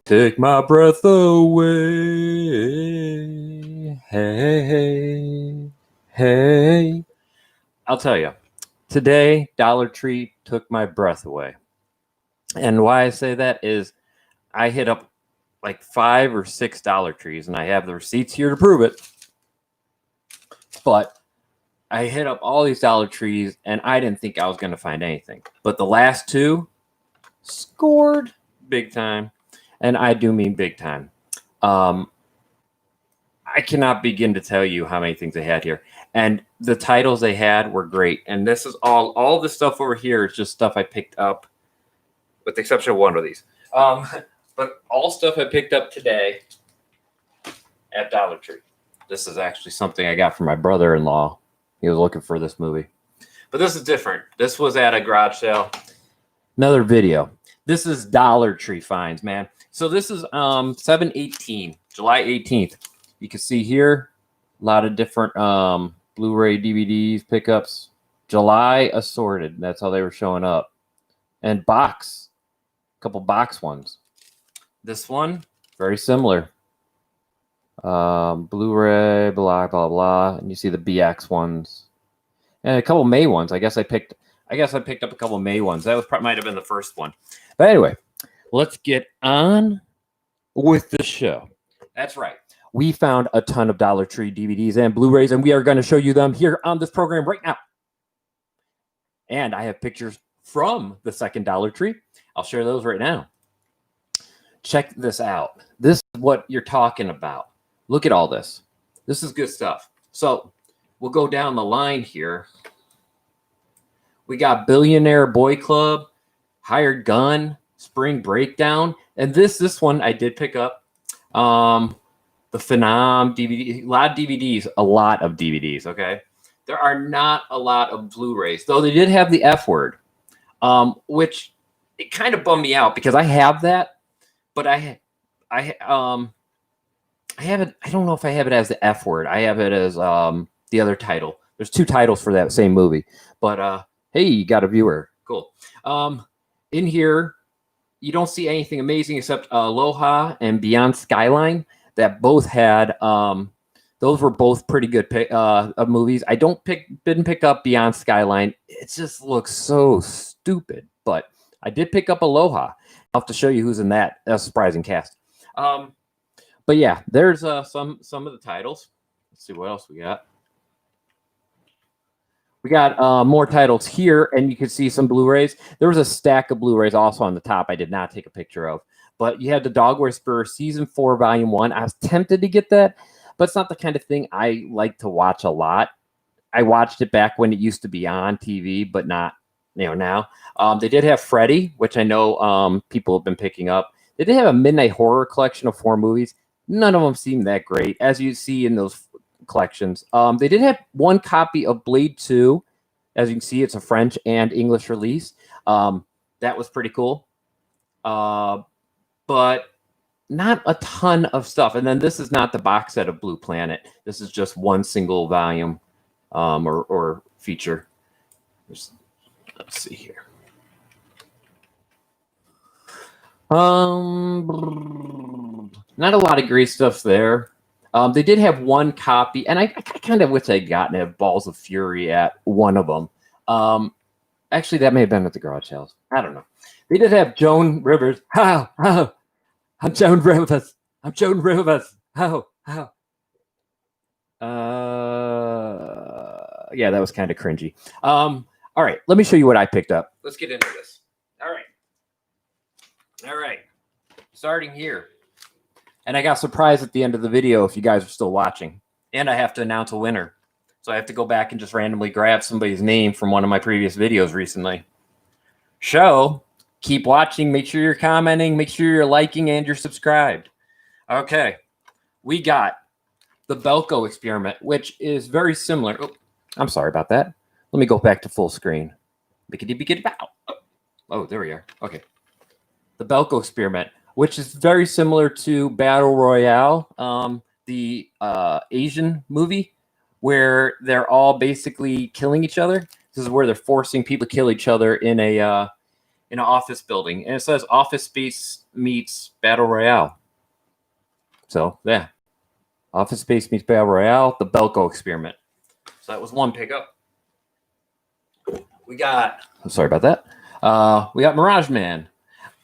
Take my breath away. Hey, hey. I'll tell you, today Dollar Tree took my breath away. And why I say that is I hit up like 5 or 6 Dollar Trees, and I have the receipts here to prove it. But I hit up all these Dollar Trees, and I didn't think I was going to find anything. But the last two scored big time. And I do mean big time. I cannot begin to tell you how many things they had here. And the titles they had were great. And this is all the stuff over here is just stuff I picked up, with the exception of one of these. But all stuff I picked up today at Dollar Tree. This is actually something I got from my brother-in-law. He was looking for this movie. But this is different. This was at a garage sale. Another video. This is Dollar Tree finds, man. So this is 7/18, July 18th. You can see here a lot of different Blu-ray DVDs, pickups. July assorted. That's how they were showing up. And a couple box ones. This one, very similar. Blu-ray, blah, blah, blah. And you see the BX ones. And a couple May ones. I guess I picked up a couple May ones. That might have been the first one. But anyway, let's get on with the show. That's right. We found a ton of Dollar Tree DVDs and Blu-rays, and we are going to show you them here on this program right now. And I have pictures from the second Dollar Tree. I'll share those right now. Check this out. This is what you're talking about. Look at all this. This is good stuff. So we'll go down the line here. We got Billionaire Boy Club, Hired Gun, Spring Breakdown, and this one I did pick up. The Phenom Dvd, a lot of DVDs. Okay, there are not a lot of Blu-rays, though they did have the F word, which it kind of bummed me out because I have that, but I have it. I don't know if I have it as the F word. I have it as the other title. There's 2 titles for that same movie, but hey, you got a viewer. Cool. In here, you don't see anything amazing except Aloha and Beyond Skyline that both had. Those were both pretty good movies. I didn't pick up Beyond Skyline. It just looks so stupid. But I did pick up Aloha. I'll have to show you who's in that. That's a surprising cast. But yeah, there's some of the titles. Let's see what else we got. We got more titles here, and you can see some Blu-rays. There was a stack of Blu-rays also on the top I did not take a picture of. But you had The Dog Whisperer Season 4, Volume 1. I was tempted to get that, but it's not the kind of thing I like to watch a lot. I watched it back when it used to be on TV, but not now. They did have Freddy, which I know people have been picking up. They did have a Midnight Horror collection of 4 movies. None of them seemed that great, as you see in those collections. They did have 1 copy of Blade 2. As you can see, it's a French and English release. That was pretty cool. But not a ton of stuff. And then this is not the box set of Blue Planet. This is just 1 single volume or feature. Let's see here. Not a lot of great stuff there. They did have 1 copy, and I kind of wish I'd gotten it, Balls of Fury at one of them. Actually, that may have been at the garage sales. I don't know. They did have Joan Rivers. How? I'm Joan Rivers. I'm Joan Rivers. How? Yeah, that was kind of cringy. All right, let me show you what I picked up. Let's get into this. All right. Starting here. And I got surprised at the end of the video if you guys are still watching. And I have to announce a winner. So I have to go back and just randomly grab somebody's name from one of my previous videos recently. So keep watching. Make sure you're commenting. Make sure you're liking and you're subscribed. Okay. We got the Belko Experiment, which is very similar. Oh, I'm sorry about that. Let me go back to full screen. Oh, there we are. Okay. The Belko Experiment, which is very similar to Battle Royale, the Asian movie, where they're all basically killing each other. This is where they're forcing people to kill each other in a in an office building, and it says Office Space meets Battle Royale. So yeah, Office Space meets Battle Royale, the Belko Experiment. So that was one pickup. We got, sorry about that. We got Mirage Man.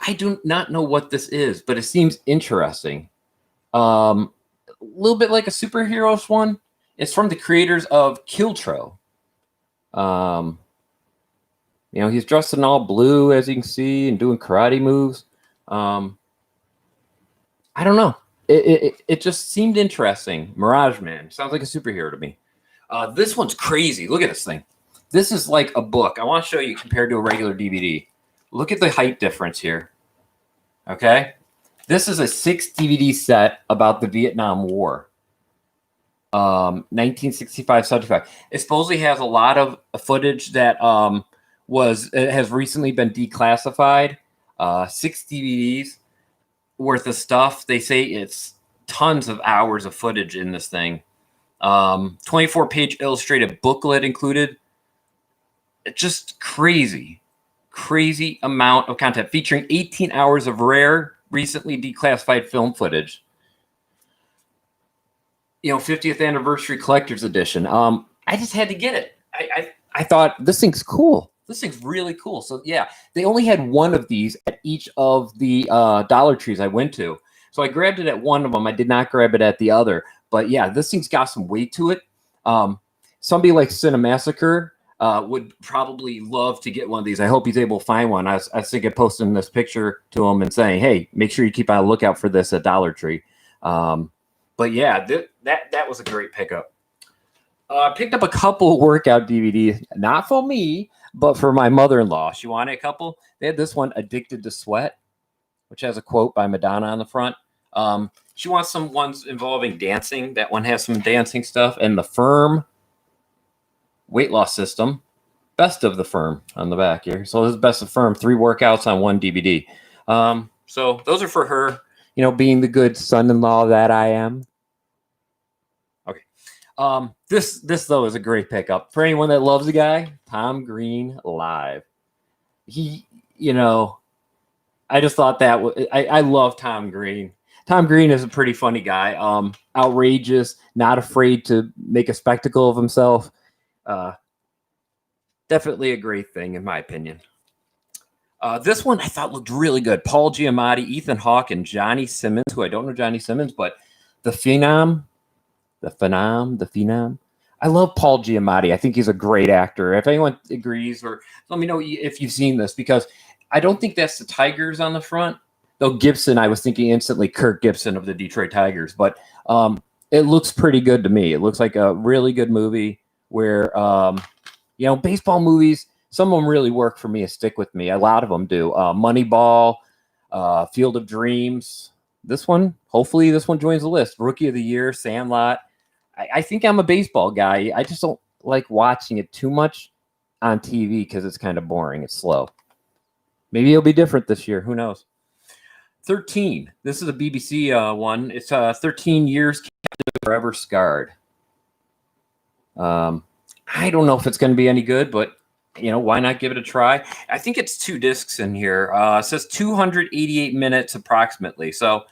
I do not know what this is, but it seems interesting. A little bit like a superheroes one. It's from the creators of Kiltro. You know, he's dressed in all blue, as you can see, and doing karate moves. I don't know. It just seemed interesting. Mirage Man. Sounds like a superhero to me. This one's crazy. Look at this thing. This is like a book. I want to show you compared to a regular DVD. Look at the height difference here. Okay? This is a 6 DVD set about the Vietnam War. 1965-75. It supposedly has a lot of footage that has recently been declassified. 6 DVDs worth of stuff. They say it's tons of hours of footage in this thing. 24-page illustrated booklet included. It's just crazy amount of content featuring 18 hours of rare, recently declassified film footage. You know, 50th anniversary collector's edition. I just had to get it. I thought this thing's cool. This thing's really cool. So yeah, they only had one of these at each of the Dollar Trees I went to. So I grabbed it at one of them. I did not grab it at the other. But yeah, this thing's got some weight to it. Somebody like Cinemassacre would probably love to get one of these. I hope he's able to find one. I was thinking of posting this picture to him and saying, hey, make sure you keep on a lookout for this at Dollar Tree. But yeah, that was a great pickup. I picked up a couple workout DVDs, not for me, but for my mother-in-law. She wanted a couple. They had this one, Addicted to Sweat, which has a quote by Madonna on the front. She wants some ones involving dancing. That one has some dancing stuff. And The Firm Weight Loss System, Best of the Firm on the back here. So this is Best of Firm, 3 workouts on 1 DVD. So those are for her, you know, being the good son-in-law that I am. Okay. This though is a great pickup for anyone that loves the guy. Tom Green live. He, you know, I just thought that I love Tom Green. Tom Green is a pretty funny guy. Outrageous, not afraid to make a spectacle of himself. Definitely a great thing in my opinion. This one I thought looked really good. Paul Giamatti, Ethan Hawke, and Johnny Simmons, who I don't know Johnny Simmons, but the Phenom. I love Paul Giamatti. I think he's a great actor. If anyone agrees, or let me know if you've seen this, because I don't think that's the Tigers on the front. Though Gibson, I was thinking instantly Kirk Gibson of the Detroit Tigers, but it looks pretty good to me. It looks like a really good movie where, you know, baseball movies, some of them really work for me and stick with me. A lot of them do. Moneyball, Field of Dreams. This one, hopefully this one joins the list. Rookie of the Year, Sandlot. I think I'm a baseball guy. I just don't like watching it too much on TV because it's kind of boring. It's slow. Maybe it'll be different this year. Who knows? 13. This is a BBC one. It's 13 Years Captive, Forever Scarred. I don't know if it's going to be any good, but, you know, why not give it a try? I think it's 2 discs in here. It says 288 minutes approximately. So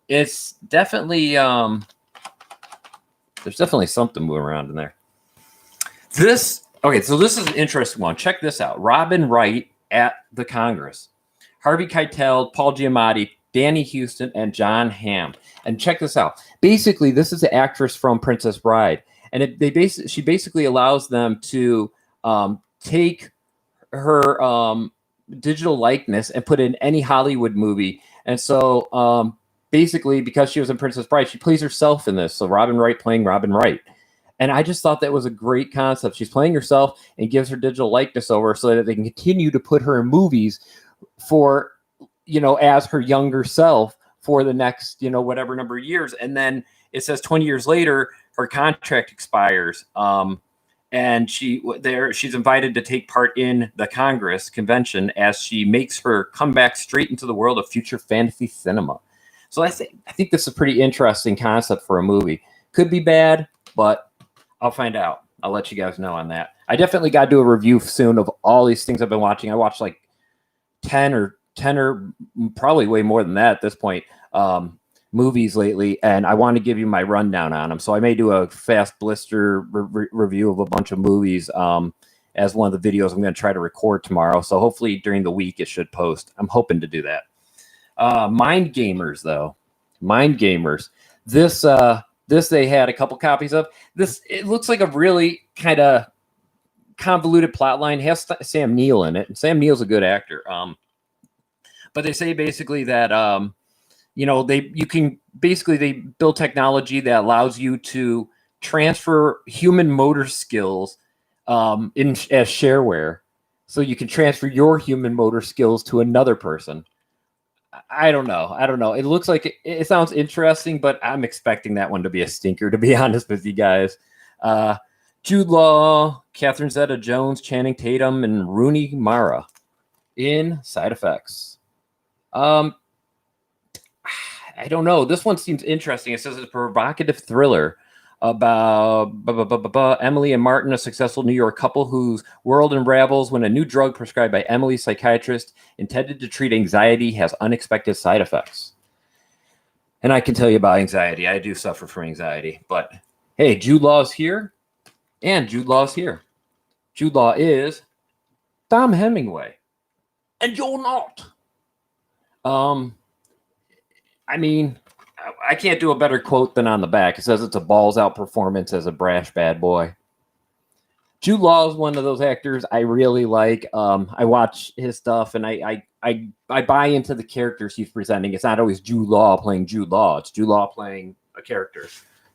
it's definitely, there's definitely something moving around in there. Okay, so this is an interesting one. Check this out. Robin Wright at the Congress. Harvey Keitel, Paul Giamatti, Danny Houston, and John Hamm. And check this out. Basically, this is the actress from Princess Bride. And she basically allows them to take her digital likeness and put it in any Hollywood movie. And so basically, because she was in Princess Bride, she plays herself in this. So Robin Wright playing Robin Wright. And I just thought that was a great concept. She's playing herself and gives her digital likeness over so that they can continue to put her in movies for, you know, as her younger self for the next, you know, whatever number of years. And then it says 20 years later, her contract expires. And she's invited to take part in the Congress convention as she makes her comeback straight into the world of future fantasy cinema. So I think this is a pretty interesting concept for a movie. Could be bad, but I'll find out. I'll let you guys know on that. I definitely got to do a review soon of all these things I've been watching. I watched like 10 or probably way more than that at this point, movies lately, and I want to give you my rundown on them. So I may do a fast blister review of a bunch of movies as one of the videos I'm going to try to record tomorrow. So hopefully during the week it should post. I'm hoping to do that. Mind Gamers, though. Mind Gamers. This they had a couple copies of. This, it looks like a really kind of convoluted plot line. It has Sam Neill in it, and Sam Neill's a good actor. But they say basically that they build technology that allows you to transfer human motor skills as shareware, so you can transfer your human motor skills to another person. I don't know. It looks like it sounds interesting, but I'm expecting that one to be a stinker, to be honest with you guys. Jude Law, Catherine Zeta-Jones, Channing Tatum, and Rooney Mara in side effects. I don't know. This one seems interesting. It says it's a provocative thriller about Emily and Martin, a successful New York couple whose world unravels when a new drug prescribed by Emily's psychiatrist intended to treat anxiety has unexpected side effects. And I can tell you about anxiety. I do suffer from anxiety. But hey, Jude Law's here, and Jude Law's here. Jude Law is Tom Hemingway, and you're not. I mean, I can't do a better quote than on the back. It says it's a balls out performance as a brash bad boy. Jude Law is one of those actors I really like. I watch his stuff and I buy into the characters he's presenting. It's not always Jude Law playing Jude Law. It's Jude Law playing a character.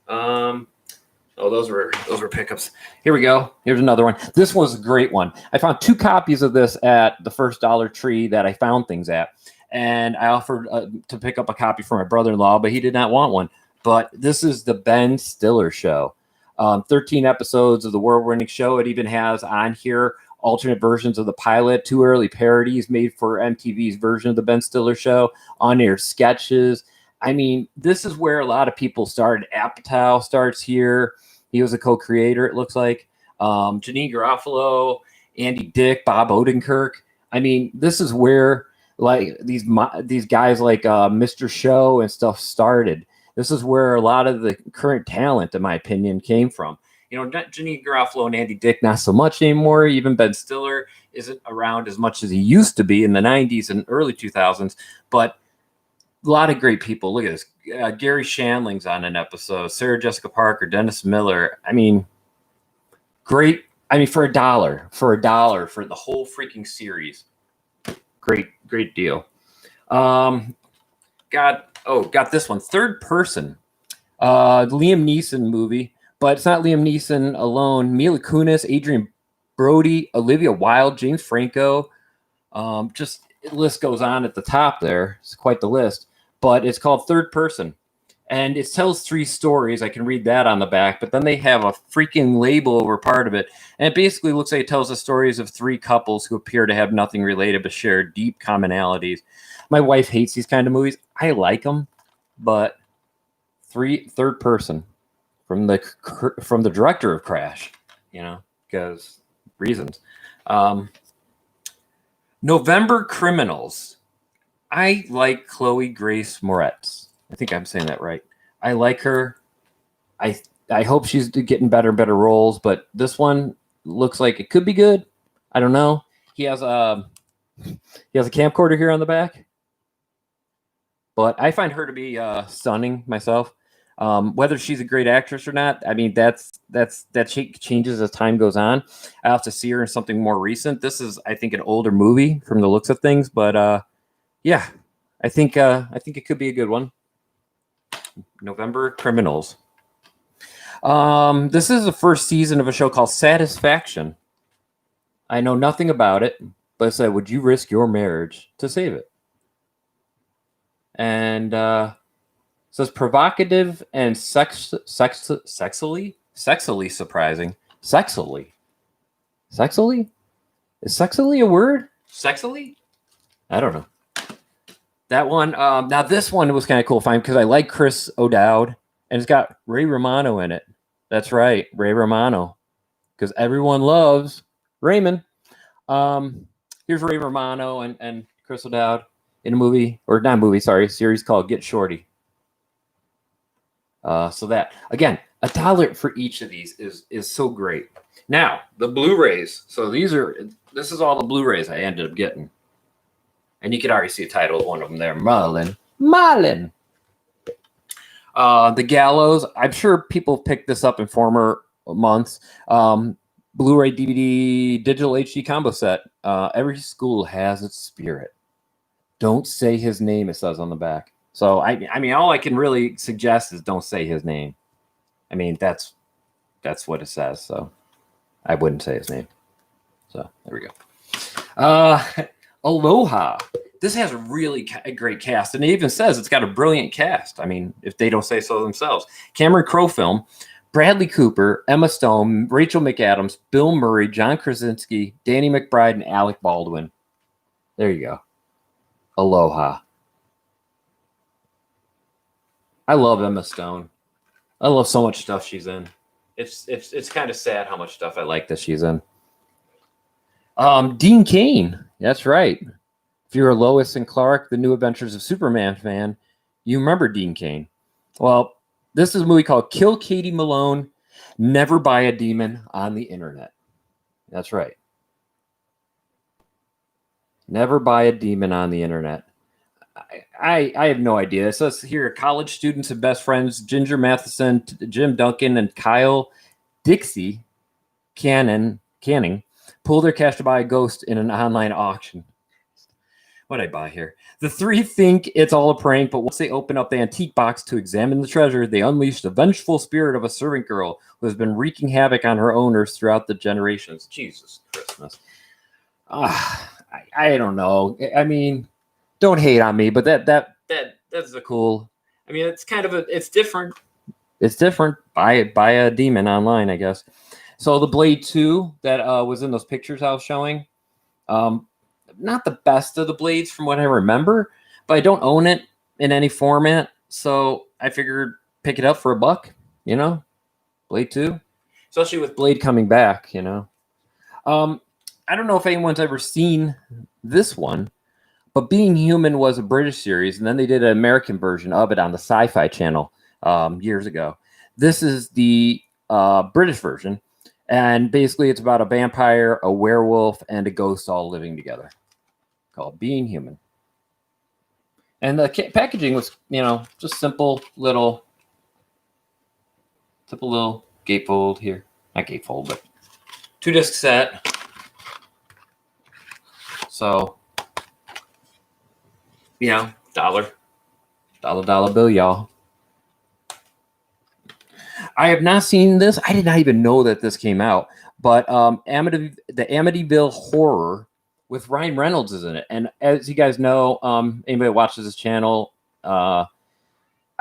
Those were pickups. Here we go. Here's another one. This was a great one. I found 2 copies of this at the first Dollar Tree that I found things at. And I offered to pick up a copy for my brother-in-law, but he did not want one. But this is the Ben Stiller Show. 13 episodes of the world-winning show. It even has on here alternate versions of the pilot, 2 early parodies made for MTV's version of the Ben Stiller Show, on-air sketches. I mean, this is where a lot of people started. Apatow starts here. He was a co-creator, it looks like. Janine Garofalo, Andy Dick, Bob Odenkirk. I mean, this is where like these guys like Mr. Show and stuff started. This is where a lot of the current talent, in my opinion, came from. You know, Janine Garofalo and Andy Dick, not so much anymore. Even Ben Stiller isn't around as much as he used to be in the 90s and early 2000s. But a lot of great people. Look at this. Gary Shandling's on an episode. Sarah Jessica Parker, Dennis Miller. I mean, great. I mean, for $1 for the whole freaking series. Great deal. Got this one. Third Person. Liam Neeson movie, but it's not Liam Neeson alone. Mila Kunis, Adrian Brody, Olivia Wilde, James Franco. Just the list goes on at the top there. It's quite the list. But it's called Third Person. And it tells 3 stories. I can read that on the back, but then they have a freaking label over part of it. And it basically looks like it tells the stories of 3 couples who appear to have nothing related but share deep commonalities. My wife hates these kind of movies. I like them, but Third Person from the director of Crash, you know, because reasons. November Criminals. I like Chloe Grace Moretz. I think I'm saying that right. I like her. I hope she's getting better and better roles, but this one looks like it could be good. I don't know. He has a camcorder here on the back, but I find her to be stunning myself. Whether she's a great actress or not, I mean that changes as time goes on. I have to see her in something more recent. This is, I think, an older movie from the looks of things, but yeah, I think it could be a good one. November Criminals. This is the first season of a show called Satisfaction. I know nothing about it, but it said, would you risk your marriage to save it? And it says provocative and sexually surprising. Sexually? Is sexually a word? Sexually? I don't know. That one, now this one was kind of cool because I like Chris O'Dowd, and it's got Ray Romano in it. That's right, Ray Romano, because everyone loves Raymond. Here's Ray Romano and Chris O'Dowd in a movie, or not movie, sorry, series called Get Shorty. So that, again, $1 for each of these is so great. Now, the Blu-Rays. So this is all the Blu-Rays I ended up getting. And you can already see the title of one of them there, Marlin. The Gallows. I'm sure people picked this up in former months. Blu-ray, DVD, digital HD combo set. Every school has its spirit. Don't say his name, it says on the back. So, I mean, all I can really suggest is don't say his name. I mean, that's what it says. So, I wouldn't say his name. So, there we go. Aloha. This has a really great cast. And it even says it's got a brilliant cast. I mean, if they don't say so themselves. Cameron Crowe film. Bradley Cooper, Emma Stone, Rachel McAdams, Bill Murray, John Krasinski, Danny McBride, and Alec Baldwin. There you go. Aloha. I love Emma Stone. I love so much stuff she's in. It's kind of sad how much stuff I like that she's in. Dean Cain. That's right. If you're a Lois and Clark, The New Adventures of Superman fan, you remember Dean Cain. Well, this is a movie called Kill Katie Malone, Never Buy a Demon on the Internet. That's right. Never buy a demon on the internet. I have no idea. It says here, college students and best friends, Ginger Matheson, Jim Duncan, and Kyle Dixie Canning, pull their cash to buy a ghost in an online auction. What'd I buy here? The three think it's all a prank, but once they open up the antique box to examine the treasure, they unleash the vengeful spirit of a servant girl who has been wreaking havoc on her owners throughout the generations. Jesus Christmas. I don't know. I mean, don't hate on me, but that's a cool. I mean, it's kind of it's different. It's different. Buy a demon online, I guess. So the Blade 2 that was in those pictures I was showing, not the best of the Blades from what I remember, but I don't own it in any format, so I figured pick it up for $1, you know, Blade 2, especially with Blade coming back, you know. I don't know if anyone's ever seen this one, but Being Human was a British series, and then they did an American version of it on the Sci-Fi Channel years ago. This is the British version, and basically it's about a vampire, a werewolf, and a ghost all living together, called Being Human. And the packaging was, you know, just simple little gatefold here. Not gatefold, but 2-disc set. So, you know, dollar bill, y'all. I have not seen this. I did not even know that this came out. But the Amityville Horror with Ryan Reynolds is in it. And as you guys know, anybody that watches this channel, I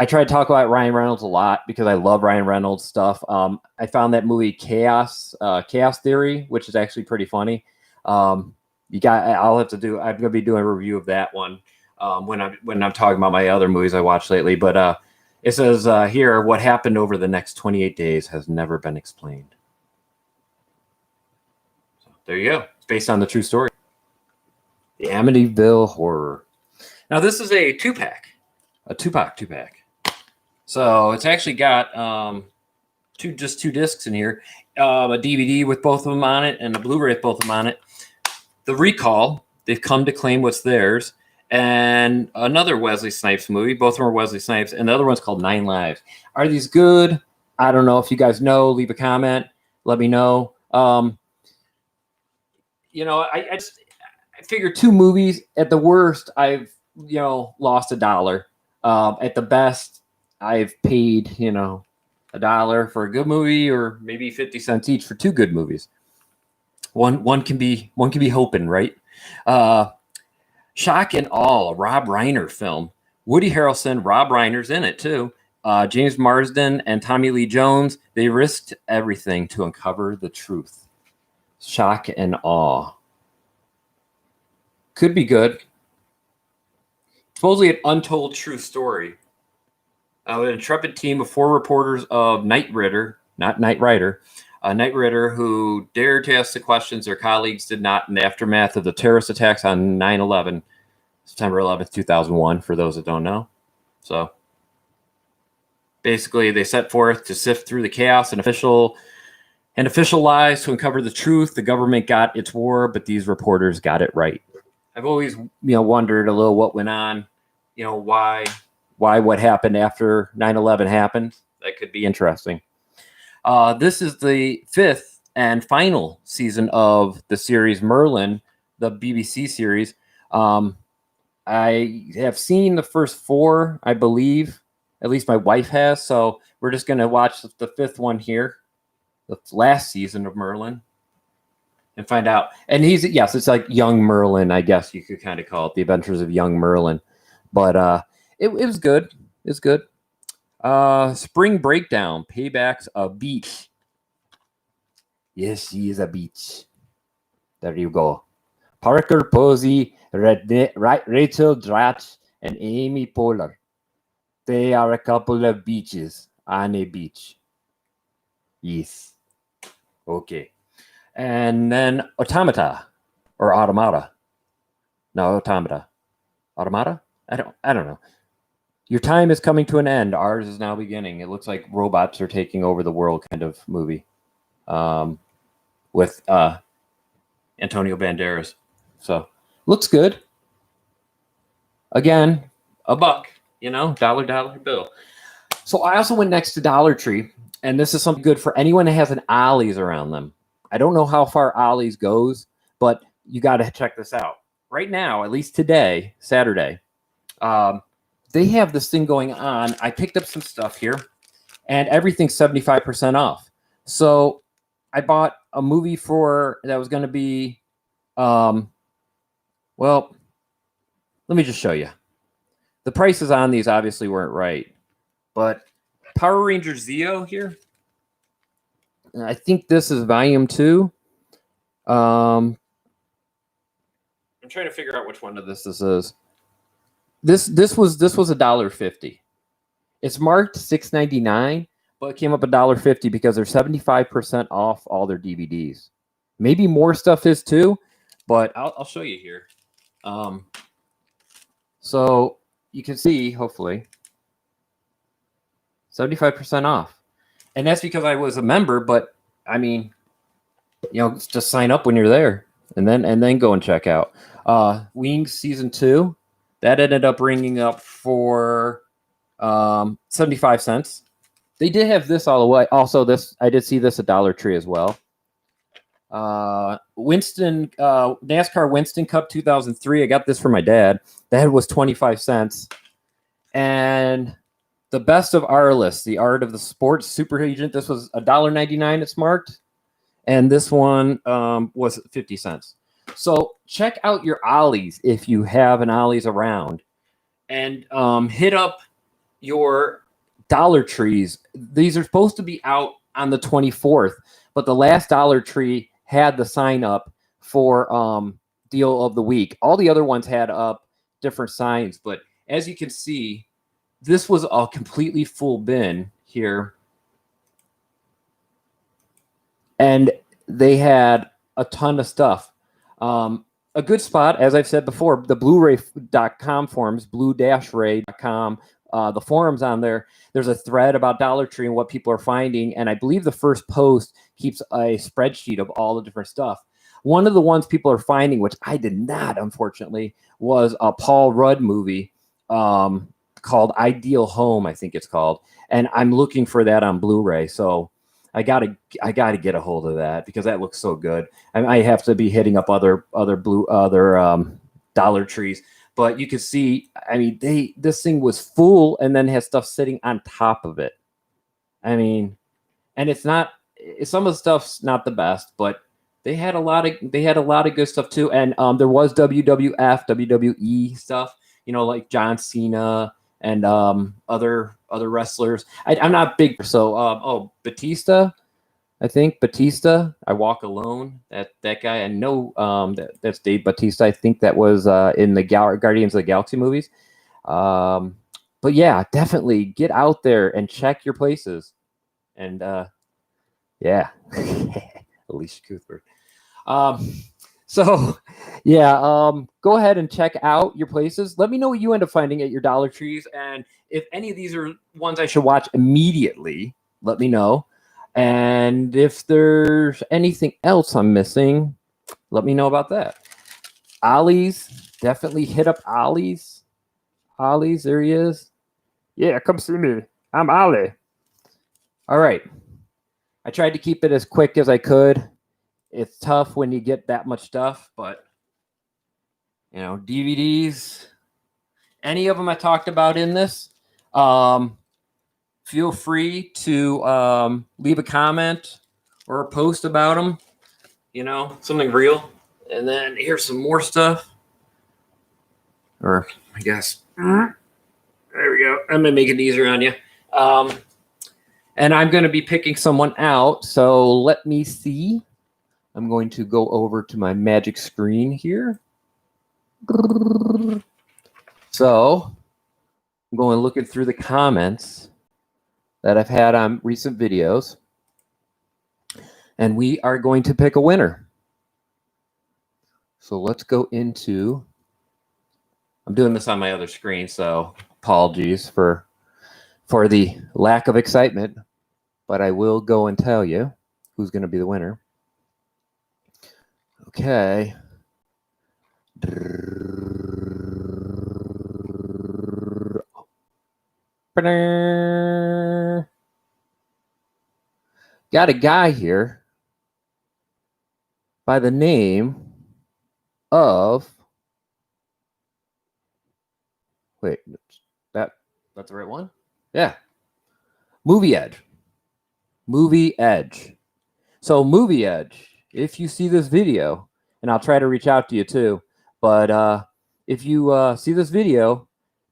try to talk about Ryan Reynolds a lot because I love Ryan Reynolds stuff. I found that movie Chaos Theory, which is actually pretty funny. I'm gonna be doing a review of that one when I'm talking about my other movies I watched lately. But it says here, what happened over the next 28 days has never been explained. So there you go. It's based on the true story. The Amityville Horror. Now this is a 2-pack, a Tupac 2-pack. So it's actually got two discs in here, a DVD with both of them on it, and a Blu-ray with both of them on it. The Recall, they've come to claim what's theirs, and another Wesley Snipes movie. Both of them are Wesley Snipes, and the other one's called 9 Lives. Are these good? I don't know. If you guys know, leave a comment. Let me know. You know, I figure 2 movies. At the worst, I've, you know, lost $1. At the best, I've paid, you know, $1 for a good movie, or maybe 50 cents each for 2 good movies. One can be hoping, right? Shock and Awe, a Rob Reiner film. Woody Harrelson, Rob Reiner's in it too. James Marsden and Tommy Lee Jones, they risked everything to uncover the truth. Shock and Awe. Could be good. Supposedly an untold true story. An intrepid team of 4 reporters of Knight Rider, not Knight Rider, Knight Rider, who dared to ask the questions their colleagues did not in the aftermath of the terrorist attacks on 9/11, September 11th, 2001, for those that don't know. So basically, they set forth to sift through the chaos and official lies to uncover the truth. The government got its war, but these reporters got it right. I've always, wondered a little what went on, why what happened after 9/11 happened. That could be interesting. This is the 5th and final season of the series Merlin, the BBC series. I have seen the first 4, I believe. At least my wife has. So we're just going to watch the 5th one here, the last season of Merlin, and find out. And it's like young Merlin, I guess you could kind of call it, the adventures of young Merlin. But it was good. It's good. Spring Breakdown, Payback's a beach. Yes, she is a beach. There you go. Parker Posey, Rachel Dratch, and Amy Poehler. They are a couple of beaches on a beach. Yes. Okay. And then Automata. Or Automata. No, Automata. Automata? I don't know. Your time is coming to an end. Ours is now beginning. It looks like robots are taking over the world kind of movie. With Antonio Banderas. So, looks good. Again, $1, dollar bill. So I also went next to Dollar Tree, and this is something good for anyone that has an Ollie's around them. I don't know how far Ollie's goes, but you got to check this out. Right now, at least today, Saturday, they have this thing going on. I picked up some stuff here, and everything's 75% off. So I bought a movie that was going to be, well, let me just show you. The prices on these obviously weren't right, but Power Rangers Zeo here. I think this is volume 2. I'm trying to figure out which one of this is. This was $1.50. It's marked $6.99, but it came up $1.50 because they're 75% off all their DVDs. Maybe more stuff is too, but I'll show you here. So you can see, hopefully, 75% off. And that's because I was a member, but I mean, just sign up when you're there and then go and check out. Wings Season 2, that ended up ringing up for 75 cents. They did have this all the way. Also, I did see this at Dollar Tree as well. NASCAR Winston Cup 2003. I got this for my dad. That was 25 cents. And the Best of Our List, The Art of the Sports Super Agent. This was $1.99. It's marked. And this one was 50 cents. So check out your Ollie's if you have an Ollie's around. And hit up your Dollar Trees. These are supposed to be out on the 24th. But the last Dollar Tree had the sign up for Deal of the Week. All the other ones had up different signs. But as you can see, this was a completely full bin here. And they had a ton of stuff. A good spot, as I've said before, the Blu-Ray.com forums, blue-ray.com, the forums on there, there's a thread about Dollar Tree and what people are finding. And I believe the first post keeps a spreadsheet of all the different stuff. One of the ones people are finding, which I did not, unfortunately, was a Paul Rudd movie called Ideal Home, I think it's called. And I'm looking for that on Blu-ray. So I gotta get a hold of that because that looks so good. I have to be hitting up other Dollar Trees. But you can see, I mean, this thing was full and then has stuff sitting on top of it. I mean, and some of the stuff's not the best, but they had a lot of good stuff too. And there was WWF, WWE stuff, like John Cena and other wrestlers. I'm not big, so Batista. I think Batista, I Walk Alone, that guy. I know that's Dave Bautista. I think that was in the Guardians of the Galaxy movies. But yeah, definitely get out there and check your places. And yeah, Alicia Cuthbert. So, yeah, go ahead and check out your places. Let me know what you end up finding at your Dollar Trees. And if any of these are ones I should watch immediately, let me know. And if there's anything else I'm missing, let me know about that. Ollie's, definitely hit up Ollie's. Ollie's, there he is. Yeah, come see me. I'm Ollie. All right. I tried to keep it as quick as I could. It's tough when you get that much stuff, but you know, DVDs, any of them I talked about in this, feel free to leave a comment or a post about them, you know, something real. And then here's some more stuff. Or I guess, there we go. I'm going to make it easier on you. And I'm going to be picking someone out. So let me see. I'm going to go over to my magic screen here. So I'm going looking through the comments that I've had on recent videos. And we are going to pick a winner. So let's go into, I'm doing this on my other screen, so apologies for the lack of excitement, but I will go and tell you who's going to be the winner. Okay. Got a guy here by the name of, wait, that's the right one? Yeah. Movie Edge. Movie Edge. So Movie Edge, if you see this video, and I'll try to reach out to you too, but if you see this video,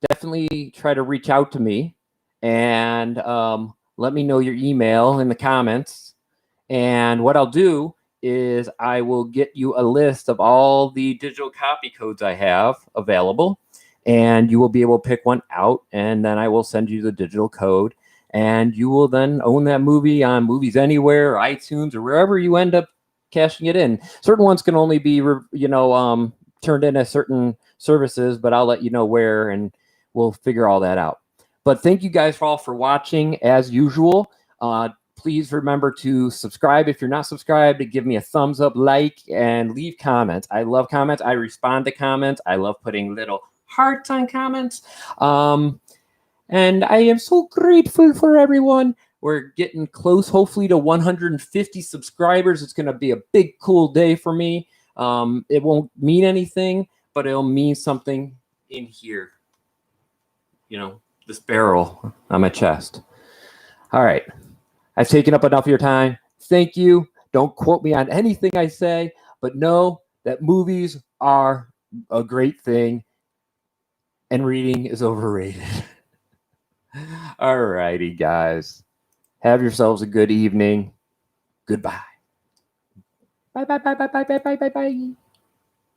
definitely try to reach out to me and let me know your email in the comments. And what I'll do is I will get you a list of all the digital copy codes I have available, and you will be able to pick one out, and then I will send you the digital code, and you will then own that movie on Movies Anywhere, or iTunes, or wherever you end up cashing it in. Certain ones can only be, turned in as certain services, but I'll let you know where, and we'll figure all that out. But thank you guys all for watching, as usual. Please remember to subscribe if you're not subscribed, to give me a thumbs up, like, and leave comments. I love comments. I respond to comments. I love putting little hearts on comments. And I am so grateful for everyone. We're getting close, hopefully, to 150 subscribers. It's going to be a big, cool day for me. It won't mean anything, but it'll mean something in here. You know, this barrel on my chest. All right. I've taken up enough of your time. Thank you. Don't quote me on anything I say, but know that movies are a great thing and reading is overrated. All righty, guys. Have yourselves a good evening. Goodbye. Bye, bye, bye, bye, bye, bye, bye, bye, bye.